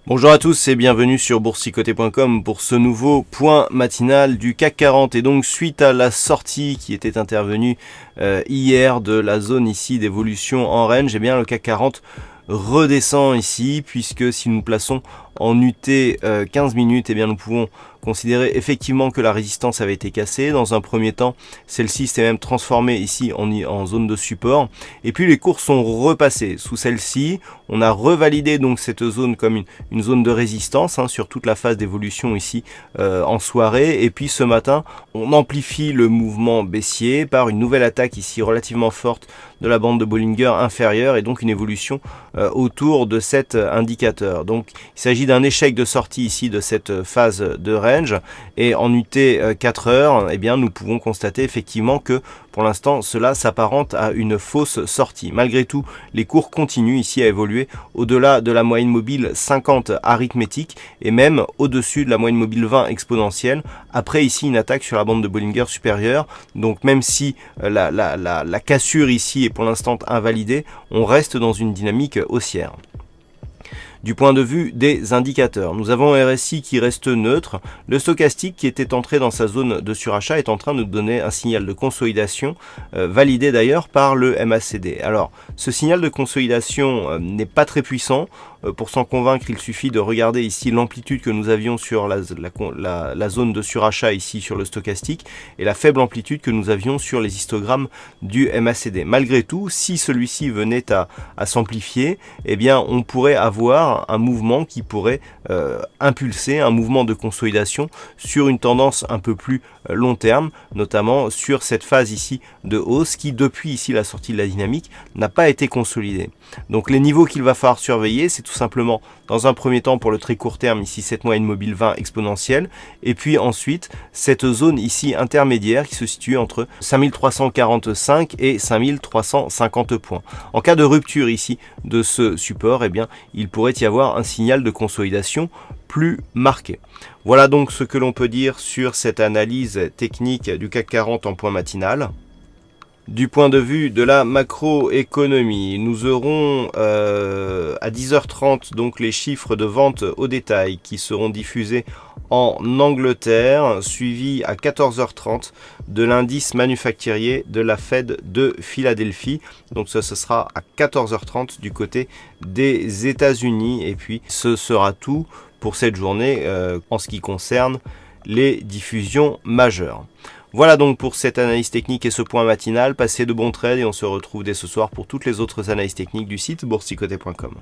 Bonjour à tous et bienvenue sur boursicoté.com pour ce nouveau point matinal du CAC 40. Et donc suite à la sortie qui était intervenue hier de la zone ici d'évolution en range, eh bien le CAC 40 redescend ici, puisque si nous plaçons en UT 15 minutes, eh bien nous pouvons considérer effectivement que la résistance avait été cassée. Dans un premier temps, celle-ci s'est même transformée ici en zone de support. Et puis les cours sont repassés sous celle-ci. On a revalidé donc cette zone comme une zone de résistance sur toute la phase d'évolution ici en soirée. Et puis ce matin, on amplifie le mouvement baissier par une nouvelle attaque ici relativement forte de la bande de Bollinger inférieure et donc une évolution autour de cet indicateur. Donc il s'agit d'un échec de sortie ici de cette phase de range, et en UT 4 heures, eh bien, nous pouvons constater effectivement que pour l'instant cela s'apparente à une fausse sortie. Malgré tout, les cours continuent ici à évoluer au-delà de la moyenne mobile 50 arithmétique et même au-dessus de la moyenne mobile 20 exponentielle, après ici une attaque sur la bande de Bollinger supérieure. Donc même si la cassure ici est pour l'instant invalidée, on reste dans une dynamique haussière. Du point de vue des indicateurs, nous avons un RSI qui reste neutre. Le stochastique qui était entré dans sa zone de surachat est en train de nous donner un signal de consolidation, validé d'ailleurs par le MACD. Alors, ce signal de consolidation n'est pas très puissant. Pour s'en convaincre, il suffit de regarder ici l'amplitude que nous avions sur la zone de surachat ici sur le stochastique et la faible amplitude que nous avions sur les histogrammes du MACD. Malgré tout, si celui-ci venait à s'amplifier, eh bien on pourrait avoir un mouvement qui pourrait impulser un mouvement de consolidation sur une tendance un peu plus long terme, notamment sur cette phase ici de hausse qui, depuis ici la sortie de la dynamique, n'a pas été consolidée. Donc les niveaux qu'il va falloir surveiller, c'est tout simplement dans un premier temps pour le très court terme ici cette moyenne mobile 20 exponentielle, et puis ensuite cette zone ici intermédiaire qui se situe entre 5345 et 5350 points. En cas de rupture ici de ce support, eh bien il pourrait y avoir un signal de consolidation plus marqué. Voilà donc ce que l'on peut dire sur cette analyse technique du CAC 40 en point matinal. Du point de vue de la macroéconomie, nous aurons à 10h30 donc les chiffres de vente au détail qui seront diffusés en Angleterre, suivi à 14h30 de l'indice manufacturier de la Fed de Philadelphie. Donc ce sera à 14h30 du côté des États-Unis, et puis ce sera tout pour cette journée en ce qui concerne les diffusions majeures. Voilà donc pour cette analyse technique et ce point matinal. Passez de bons trades et on se retrouve dès ce soir pour toutes les autres analyses techniques du site boursicoté.com.